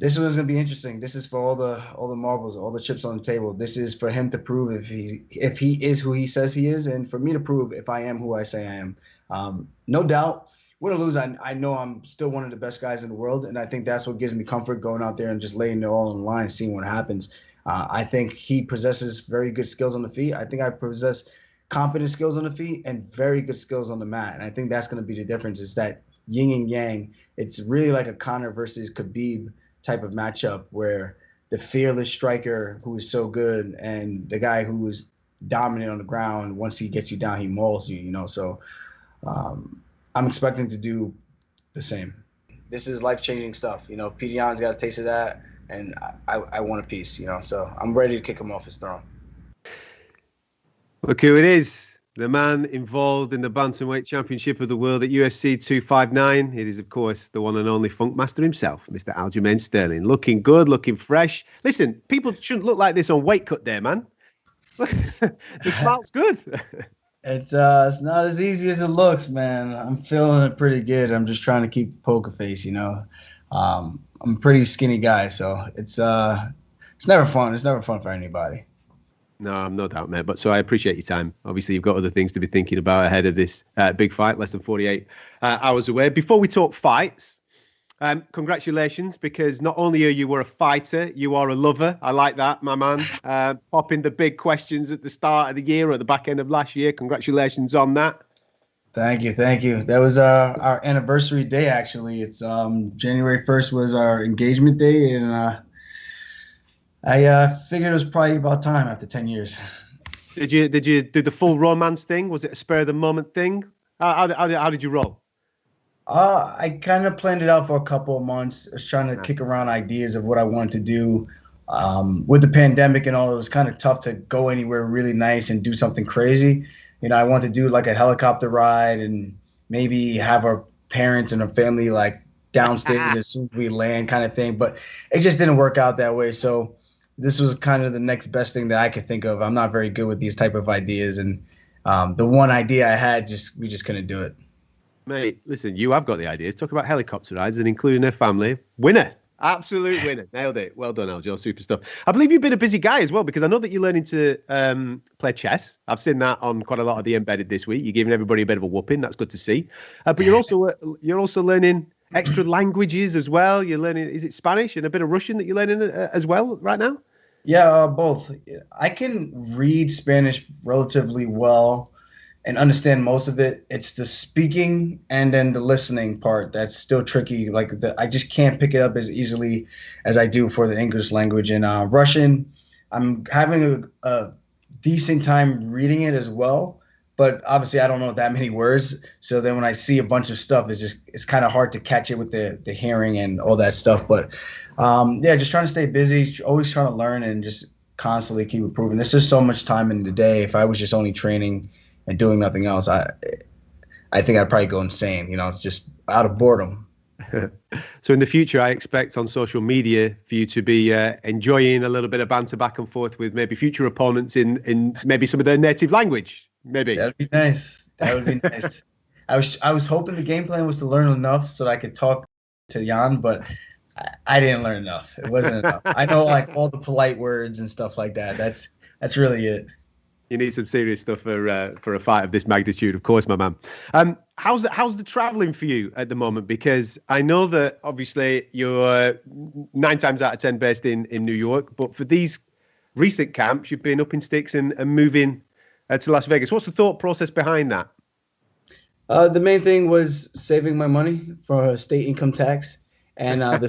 This one's gonna be interesting. This is for all the marbles, all the chips on the table. This is for him to prove if he is who he says he is, and for me to prove if I am who I say I am. No doubt, win or lose, I know I'm still one of the best guys in the world, and I think that's what gives me comfort going out there and just laying it all on the line and seeing what happens. I think he possesses very good skills on the feet. I think I possess competent skills on the feet and very good skills on the mat, and I think that's going to be the difference. Is that yin and yang? It's really like a Conor versus Khabib type of matchup where the fearless striker who is so good and the guy who is dominant on the ground, once he gets you down, he mauls you, So I'm expecting to do the same. This is life-changing stuff. Petr Yan's got a taste of that, and I want a piece, So I'm ready to kick him off his throne. Look who it is. The man involved in the bantamweight championship of the world at UFC 259. It is, of course, the one and only Funk Master himself, Mr. Aljamain Sterling. Looking good, looking fresh. Listen, people shouldn't look like this on weight cut day, man. The smile's good. It's not as easy as it looks, man. I'm feeling it pretty good. I'm just trying to keep the poker face, I'm a pretty skinny guy, so it's never fun. It's never fun for anybody. No, I'm no doubt, mate. But so I appreciate your time. Obviously, you've got other things to be thinking about ahead of this big fight, less than 48 hours away. Before we talk fights, congratulations, because not only are you a fighter, you are a lover. I like that, my man. Popping the big questions at the start of the year or at the back end of last year. Congratulations on that. Thank you. That was our anniversary day, actually. It's January 1st was our engagement day, and I figured it was probably about time after 10 years. Did you do the full romance thing? Was it a spur of the moment thing? How did you roll? I kind of planned it out for a couple of months. I was trying to kick around ideas of what I wanted to do. With the pandemic and all, it was kind of tough to go anywhere really nice and do something crazy. I wanted to do like a helicopter ride and maybe have our parents and our family like downstairs as soon as we land kind of thing. But it just didn't work out that way. So this was kind of the next best thing that I could think of. I'm not very good with these type of ideas. And the one idea I had, we just couldn't do it. Mate, listen, you have got the ideas. Talk about helicopter rides and including their family. Winner. Absolute winner. Nailed it. Well done, Aljo. Super stuff. I believe you've been a busy guy as well, because I know that you're learning to play chess. I've seen that on quite a lot of the Embedded this week. You're giving everybody a bit of a whooping. That's good to see. But you're also learning extra languages as well. You're learning, is it Spanish and a bit of Russian that you're learning as well right now? Yeah, both. I can read Spanish relatively well and understand most of it. It's the speaking and then the listening part that's still tricky. I just can't pick it up as easily as I do for the English language. And Russian, I'm having a decent time reading it as well. But obviously, I don't know that many words. So then when I see a bunch of stuff, it's kind of hard to catch it with the hearing and all that stuff. But just trying to stay busy, always trying to learn and just constantly keep improving. There's just so much time in the day. If I was just only training and doing nothing else, I think I'd probably go insane, just out of boredom. So in the future, I expect on social media for you to be enjoying a little bit of banter back and forth with maybe future opponents in maybe some of their native language. Maybe that'd be nice. That would be nice. I was hoping the game plan was to learn enough so that I could talk to Yan, but I didn't learn enough. It wasn't enough. I know like all the polite words and stuff like that. That's really it. You need some serious stuff for a fight of this magnitude, of course, my man. How's the traveling for you at the moment? Because I know that obviously you're 9 times out of 10 based in New York, but for these recent camps, you've been up in sticks and moving to Las Vegas. What's the thought process behind that? The main thing was saving my money for state income tax, and the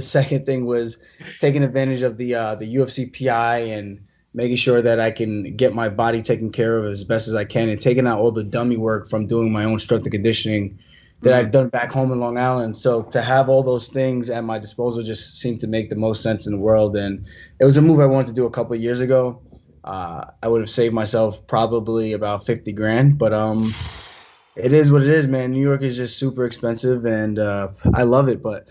second thing was taking advantage of the UFC PI and making sure that I can get my body taken care of as best as I can, and taking out all the dummy work from doing my own strength and conditioning that I've done back home in Long Island. So to have all those things at my disposal just seemed to make the most sense in the world, and it was a move I wanted to do a couple of years ago. I would have saved myself probably about 50 grand, but it is what it is, man. New York is just super expensive, and I love it, but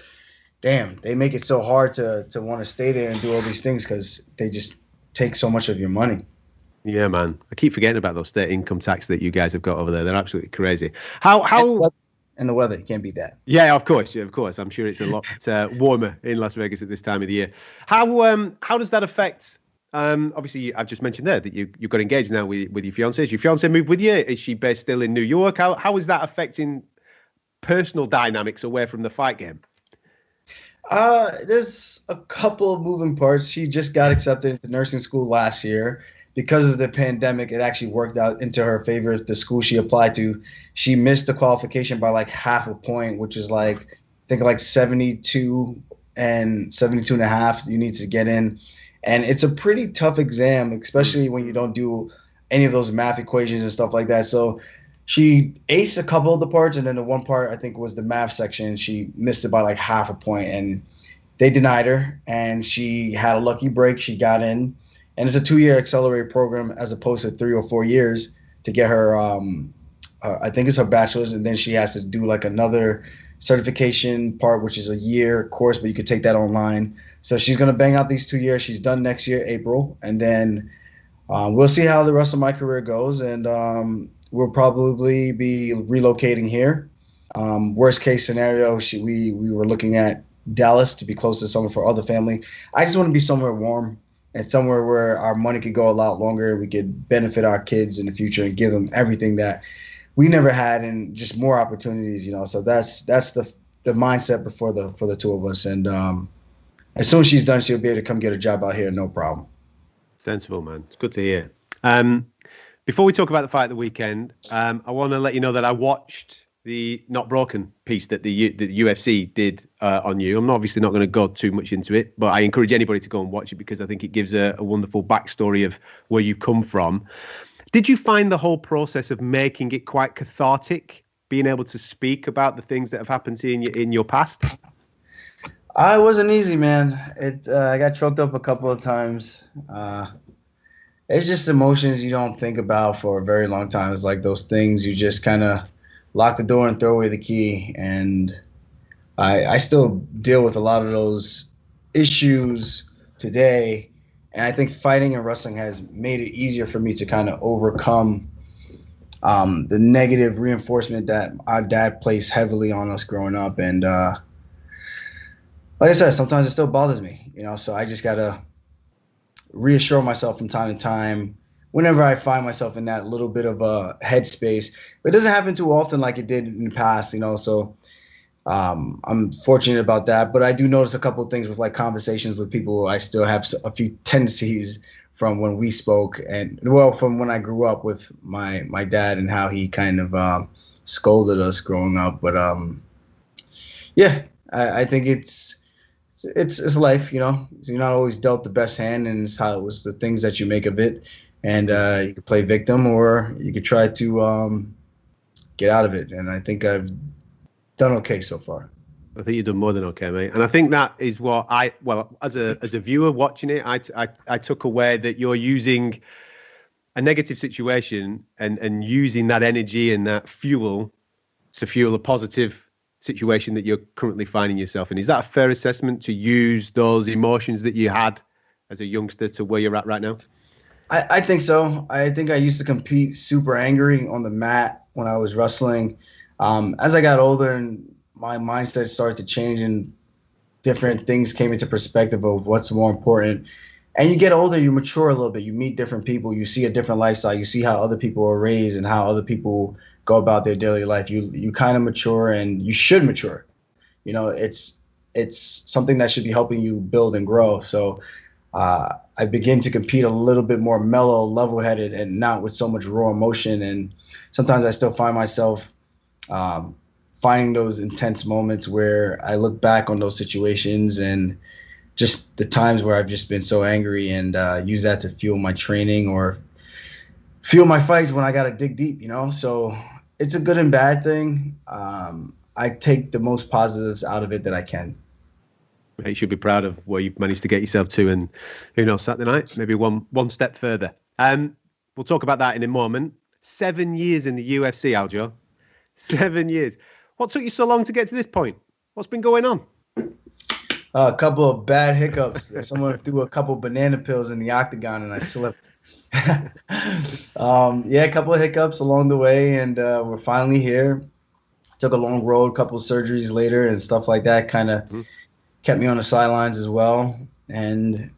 damn, they make it so hard to want to stay there and do all these things because they just take so much of your money. Yeah, man. I keep forgetting about those state income tax that you guys have got over there. They're absolutely crazy. How And the weather, you can't beat that. Yeah, of course. Yeah, of course. I'm sure it's a lot warmer in Las Vegas at this time of the year. How does that affect? Obviously, I've just mentioned there that you got engaged now with your fiance. Is your fiance moved with you? Is she based still in New York? How is that affecting personal dynamics away from the fight game? There's a couple of moving parts. She just got accepted into nursing school last year. Because of the pandemic, it actually worked out into her favor. The school she applied to, she missed the qualification by like half a point, which is like, I think like 72 and 72 and a half you need to get in. And it's a pretty tough exam, especially when you don't do any of those math equations and stuff like that. So she aced a couple of the parts, and then the one part I think was the math section. She missed it by like half a point, and they denied her. And she had a lucky break. She got in. And it's a 2-year accelerated program as opposed to 3 or 4 years to get her, I think it's her bachelor's. And then she has to do like another certification part, which is a year course, but you could take that online. So she's going to bang out these 2 years. She's done next year, April. And then we'll see how the rest of my career goes. And we'll probably be relocating here. Worst case scenario, we were looking at Dallas to be close to somewhere for other family. I just want to be somewhere warm. And somewhere where our money could go a lot longer, we could benefit our kids in the future and give them everything that we never had and just more opportunities, So that's the mindset for the two of us. And as soon as she's done, she'll be able to come get a job out here, no problem. Sensible, man. It's good to hear. Before we talk about the fight of the weekend, I want to let you know that I watched the Not Broken piece that the UFC did on you. I'm obviously not going to go too much into it, but I encourage anybody to go and watch it because I think it gives a wonderful backstory of where you've come from. Did you find the whole process of making it quite cathartic, being able to speak about the things that have happened to you in your past? It wasn't easy, man. I got choked up a couple of times. It's just emotions you don't think about for a very long time. It's like those things you just kind of lock the door and throw away the key. And I still deal with a lot of those issues today. And I think fighting and wrestling has made it easier for me to kind of overcome the negative reinforcement that our dad placed heavily on us growing up. And like I said, sometimes it still bothers me, so I just got to reassure myself from time to time whenever I find myself in that little bit of a headspace. But it doesn't happen too often like it did in the past, so I'm fortunate about that. But I do notice a couple of things with like conversations with people. I still have a few tendencies from when we spoke and, from when I grew up with my dad and how he kind of scolded us growing up. But yeah, I think it's life, So you're not always dealt the best hand, and it's how it was the things that you make of it. And you could play victim, or you could try to get out of it. And I think I've done okay so far. I think you've done more than okay, mate. And I think that is what as a viewer watching it, I took away that you're using a negative situation and using that energy and that fuel to fuel a positive situation that you're currently finding yourself in. Is that a fair assessment, to use those emotions that you had as a youngster to where you're at right now? I think so. I think I used to compete super angry on the mat when I was wrestling. As I got older and my mindset started to change and different things came into perspective of what's more important. And you get older, you mature a little bit. You meet different people. You see a different lifestyle. You see how other people are raised and how other people go about their daily life. You kind of mature, and you should mature. It's something that should be helping you build and grow. So I begin to compete a little bit more mellow, level-headed, and not with so much raw emotion. And sometimes I still find myself finding those intense moments where I look back on those situations and just the times where I've just been so angry, and use that to fuel my training or fuel my fights when I got to dig deep, So it's a good and bad thing. I take the most positives out of it that I can. You should be proud of where you've managed to get yourself to, and who knows, Saturday night, maybe one step further. We'll talk about that in a moment. 7 years in the UFC, Aljo. 7 years. What took you so long to get to this point? What's been going on? A couple of bad hiccups. Someone threw a couple banana peels in the octagon and I slipped. A couple of hiccups along the way, and we're finally here took a long road, couple of surgeries later and stuff like that kind of kept me on the sidelines as well. And,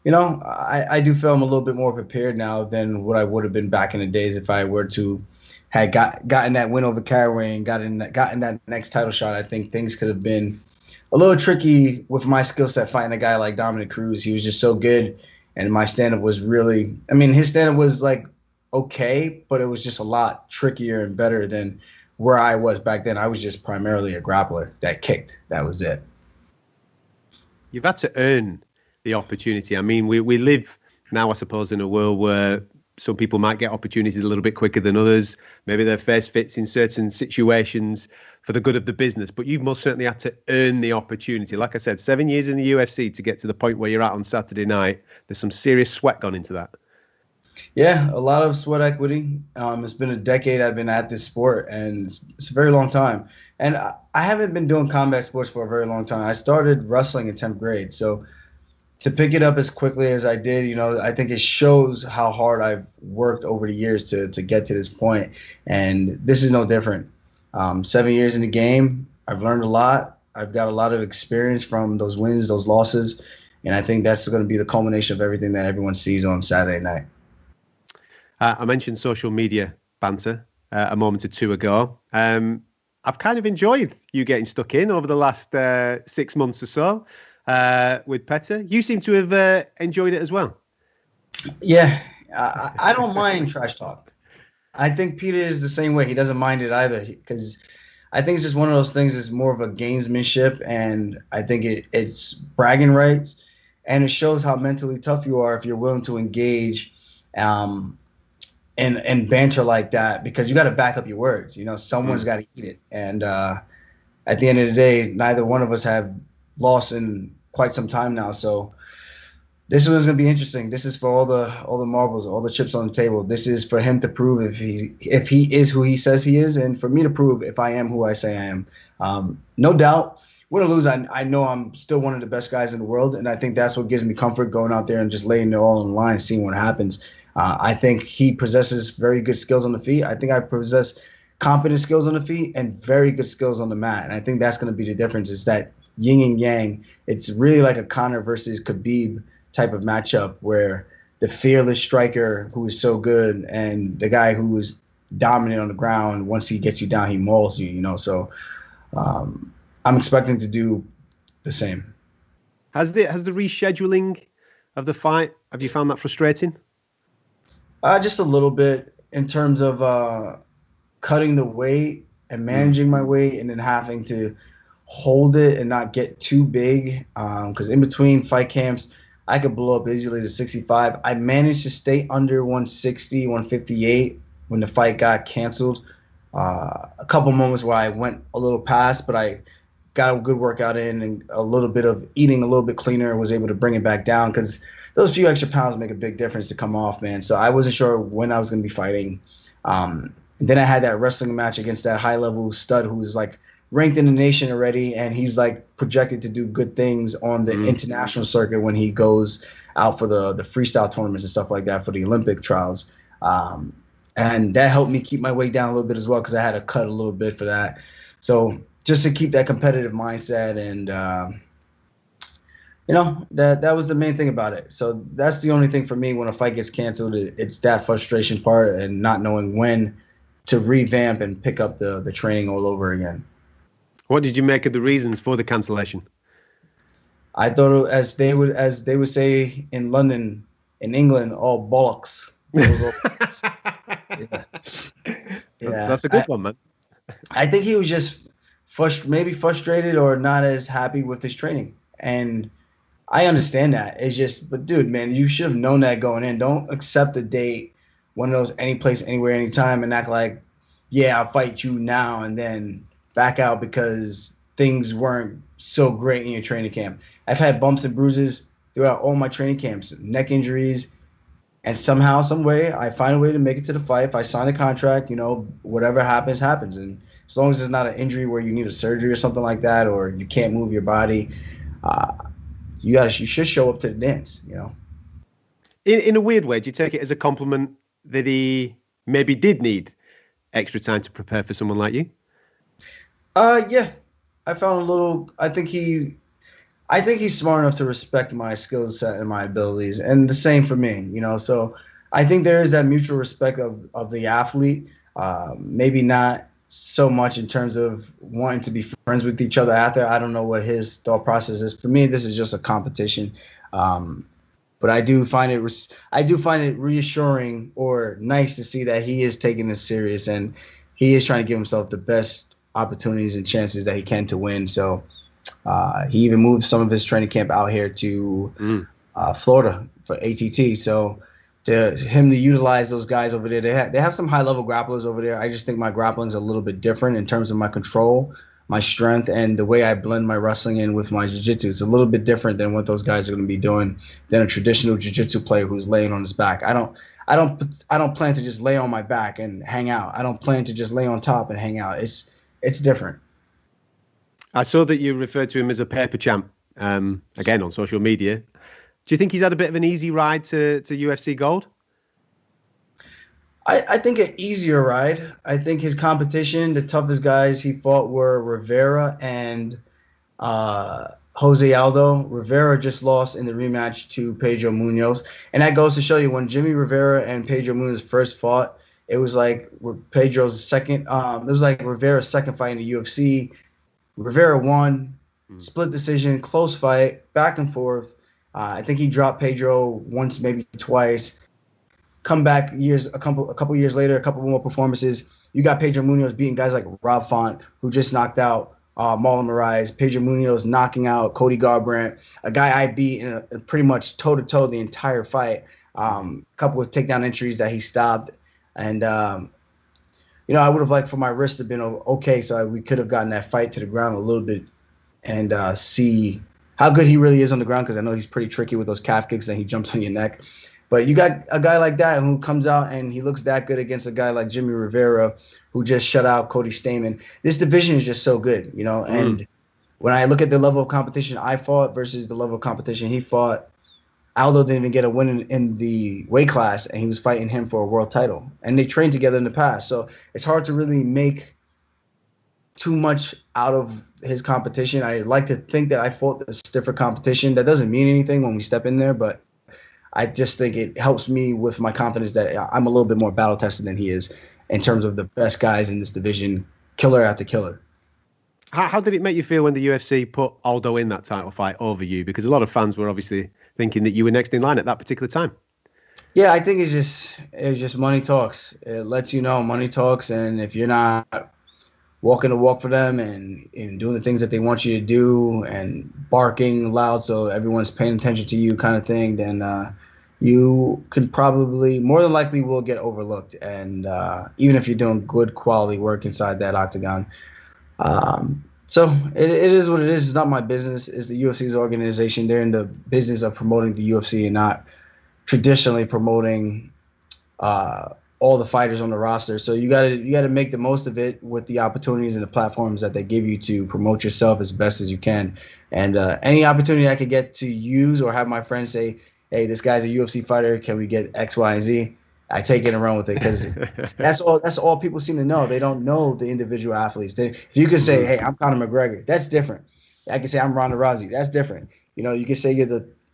I do feel I'm a little bit more prepared now than what I would have been back in the days if I were to had gotten that win over Caraway and gotten that next title shot. I think things could have been a little tricky with my skill set fighting a guy like Dominic Cruz. He was just so good, and my stand-up was really – I mean, his stand-up was, like, okay, but it was just a lot trickier and better than where I was back then. I was just primarily a grappler that kicked. That was it. You've had to earn the opportunity. I mean, we live now, I suppose, in a world where some people might get opportunities a little bit quicker than others. Maybe their face fits in certain situations for the good of the business, but you've most certainly had to earn the opportunity. Like I said, 7 years in the UFC to get to the point where you're at on Saturday night. There's some serious sweat gone into that. Yeah, a lot of sweat equity. It's been a decade I've been at this sport, and it's a very long time. And I haven't been doing combat sports for a very long time. I started wrestling in 10th grade. So to pick it up as quickly as I did, I think it shows how hard I've worked over the years to get to this point. And this is no different. 7 years in the game, I've learned a lot. I've got a lot of experience from those wins, those losses. And I think that's going to be the culmination of everything that everyone sees on Saturday night. I mentioned social media banter a moment or two ago. I've kind of enjoyed you getting stuck in over the last 6 months or so with Petr. You seem to have enjoyed it as well. Yeah, I don't mind trash talk. I think Peter is the same way. He doesn't mind it either because I think it's just one of those things that's more of a gamesmanship, and I think it's bragging rights, and it shows how mentally tough you are if you're willing to engage and banter like that, because you got to back up your words. Someone's got to eat it. And at the end of the day, neither one of us have lost in quite some time now. So this one's going to be interesting. This is for all the marbles, all the chips on the table. This is for him to prove if he is who he says he is, and for me to prove if I am who I say I am. No doubt, win or lose, I know I'm still one of the best guys in the world, and I think that's what gives me comfort going out there and just laying it all on the line and seeing what happens. I think he possesses very good skills on the feet. I think I possess confident skills on the feet and very good skills on the mat. And I think that's going to be the difference, is that yin and yang. It's really like a Conor versus Khabib type of matchup, where the fearless striker who is so good and the guy who is dominant on the ground, once he gets you down, he mauls you, So I'm expecting to do the same. Has the rescheduling of the fight, have you found that frustrating? Just a little bit, in terms of cutting the weight and managing my weight, and then having to hold it and not get too big. Because in between fight camps, I could blow up easily to 65. I managed to stay under 160, 158 when the fight got canceled. A couple moments where I went a little past, but I got a good workout in, and a little bit of eating a little bit cleaner, was able to bring it back down, because those few extra pounds make a big difference to come off, man. So I wasn't sure when I was going to be fighting. Then I had that wrestling match against that high-level stud who's like ranked in the nation already, and he's like projected to do good things on the international circuit when he goes out for the freestyle tournaments and stuff like that for the Olympic trials. And that helped me keep my weight down a little bit as well, because I had to cut a little bit for that. So just to keep that competitive mindset, and that was the main thing about it. So that's the only thing for me when a fight gets canceled. It's that frustration part and not knowing when to revamp and pick up the training all over again. What did you make of the reasons for the cancellation? I thought, as they would say in London, in England, all bollocks. Yeah. That's a good one, man. I think he was just maybe frustrated or not as happy with his training. And I understand that. It's just, but dude, man, you should have known that going in. Don't accept the date, one of those any place, anywhere, anytime, and act like, yeah, I'll fight you now, and then back out because things weren't so great in your training camp. I've had bumps and bruises throughout all my training camps, neck injuries, and somehow, some way, I find a way to make it to the fight. If I sign a contract, whatever happens, happens. And as long as it's not an injury where you need a surgery or something like that, or you can't move your body, you should show up to the dance, In a weird way, do you take it as a compliment that he maybe did need extra time to prepare for someone like you? Yeah, I found a little. I think he's smart enough to respect my skill set and my abilities, and the same for me. So I think there is that mutual respect of the athlete. Maybe not so much in terms of wanting to be friends with each other after. I don't know what his thought process is. For me, this is just a competition. Um, but I do find it reassuring or nice to see that he is taking this serious and he is trying to give himself the best opportunities and chances that he can to win. So he even moved some of his training camp out here to Florida for ATT. So to him to utilize those guys over there, they have some high level grapplers over there. I just think my grappling's a little bit different in terms of my control, my strength, and the way I blend my wrestling in with my jiu-jitsu. It's a little bit different than what those guys are going to be doing than a traditional jiu-jitsu player who's laying on his back. I don't plan to just lay on my back and hang out. I don't plan to just lay on top and hang out. It's different. I saw that you referred to him as a paper champ, again on social media. Do you think he's had a bit of an easy ride to UFC Gold? I think an easier ride. I think his competition, the toughest guys he fought were Rivera and Jose Aldo. Rivera just lost in the rematch to Pedro Munoz. And that goes to show you when Jimmy Rivera and Pedro Munoz first fought, it was like Pedro's second, it was like Rivera's second fight in the UFC. Rivera won, split decision, close fight, back and forth. I think he dropped Pedro once, maybe twice. Come back a couple years later, a couple more performances. You got Pedro Munoz beating guys like Rob Font, who just knocked out Marlon Moraes. Pedro Munoz knocking out Cody Garbrandt, a guy I beat in a pretty much toe-to-toe the entire fight. A couple of takedown entries that he stopped. And, I would have liked for my wrist to have been okay, so we could have gotten that fight to the ground a little bit and see how good he really is on the ground, because I know he's pretty tricky with those calf kicks and he jumps on your neck. But you got a guy like that who comes out and he looks that good against a guy like Jimmy Rivera, who just shut out Cody Stamann. This division is just so good, and when I look at the level of competition I fought versus the level of competition he fought, Aldo didn't even get a win in the weight class, and he was fighting him for a world title. And they trained together in the past. So it's hard to really make too much out of his competition. I like to think that I fought the stiffer competition. That doesn't mean anything when we step in there, but I just think it helps me with my confidence that I'm a little bit more battle-tested than he is in terms of the best guys in this division, killer after killer. How did it make you feel when the UFC put Aldo in that title fight over you? Because a lot of fans were obviously thinking that you were next in line at that particular time. Yeah, I think it's just money talks. It lets you know money talks, and if you're not walking the walk for them and doing the things that they want you to do and barking loud so everyone's paying attention to you kind of thing, then you could probably, more than likely, will get overlooked. And even if you're doing good quality work inside that octagon. So it is what it is. It's not my business. It's the UFC's organization. They're in the business of promoting the UFC and not traditionally promoting all the fighters on the roster. So you gotta make the most of it with the opportunities and the platforms that they give you to promote yourself as best as you can. And any opportunity I could get to use or have my friends say, hey, this guy's a UFC fighter, can we get X, Y, and Z? I take it and run with it, because that's all people seem to know. They don't know the individual athletes. If you can say, hey, I'm Conor McGregor, that's different. I can say I'm Ronda Rousey, that's different. You can say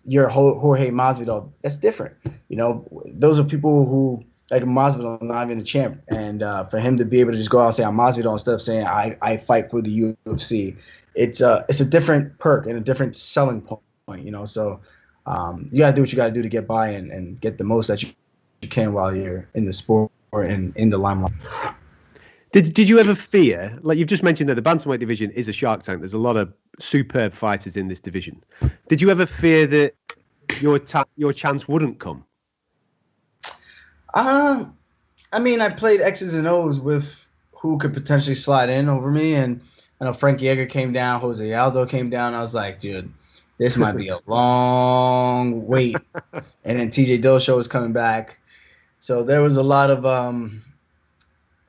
you're Jorge Masvidal, that's different. Those are people who, like Masvidal, not even a champ. And for him to be able to just go out and say I'm Masvidal instead of saying I fight for the UFC, it's a different perk and a different selling point. So you gotta do what you gotta do to get by and get the most that you can while you're in the sport or in the limelight. Did you ever fear, like you've just mentioned that the bantamweight division is a shark tank, there's a lot of superb fighters in this division. Did you ever fear that your chance wouldn't come? I mean, I played X's and O's with who could potentially slide in over me, and I know Frankie Edgar came down, Jose Aldo came down. I was like, dude, this might be a long wait. And then TJ Dillashaw was coming back. So there was a lot of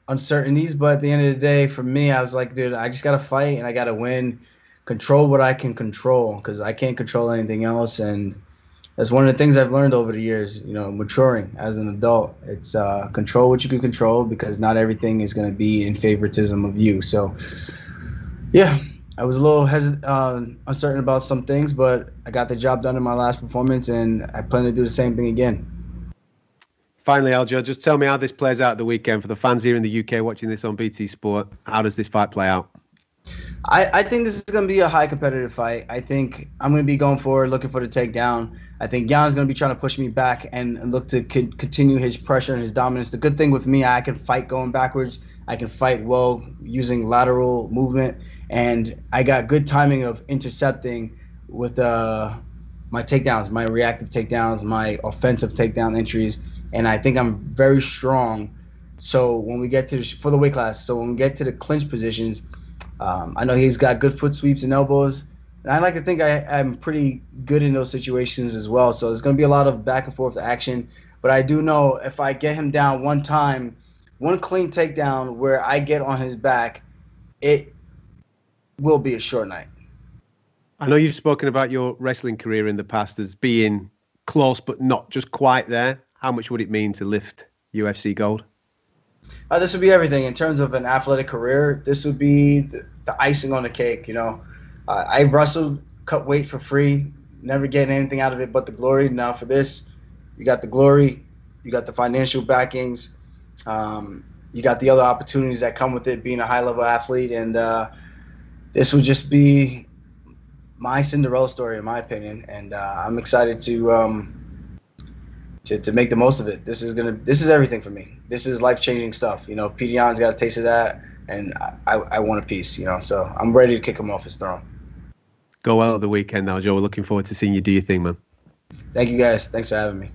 uncertainties, but at the end of the day, for me, I was like, dude, I just got to fight and I got to win, control what I can control, because I can't control anything else. And that's one of the things I've learned over the years, maturing as an adult. It's control what you can control, because not everything is going to be in favoritism of you. So Yeah, I was a little uncertain about some things, but I got the job done in my last performance, and I plan to do the same thing again. Finally, Aljo, just tell me how this plays out the weekend for the fans here in the UK watching this on BT Sport. How does this fight play out? I think this is going to be a high competitive fight. I think I'm going to be going forward, looking for the takedown. I think Yan's going to be trying to push me back and look to continue his pressure and his dominance. The good thing with me, I can fight going backwards. I can fight well using lateral movement, and I got good timing of intercepting with my takedowns, my reactive takedowns, my offensive takedown entries, and I think I'm very strong. So when we get to for the weight class, so when we get to the clinch positions, I know he's got good foot sweeps and elbows, and I like to think I'm pretty good in those situations as well. So there's going to be a lot of back and forth action, but I do know if I get him down one time, one clean takedown where I get on his back, it will be a short night. I know you've spoken about your wrestling career in the past as being close but not just quite there. How much would it mean to lift UFC gold? This would be everything in terms of an athletic career. This would be the icing on the cake. You know, I wrestled, cut weight for free, never getting anything out of it but the glory. Now for this, you got the glory, you got the financial backings, you got the other opportunities that come with it being a high-level athlete, and this would just be my Cinderella story, in my opinion. And I'm excited to make the most of it. This is everything for me. This is life-changing stuff. You know, Petr Yan's got a taste of that, and I want a piece. You know, so I'm ready to kick him off his throne. Go well at the weekend now, Joe. We're looking forward to seeing you do your thing, man. Thank you, guys. Thanks for having me.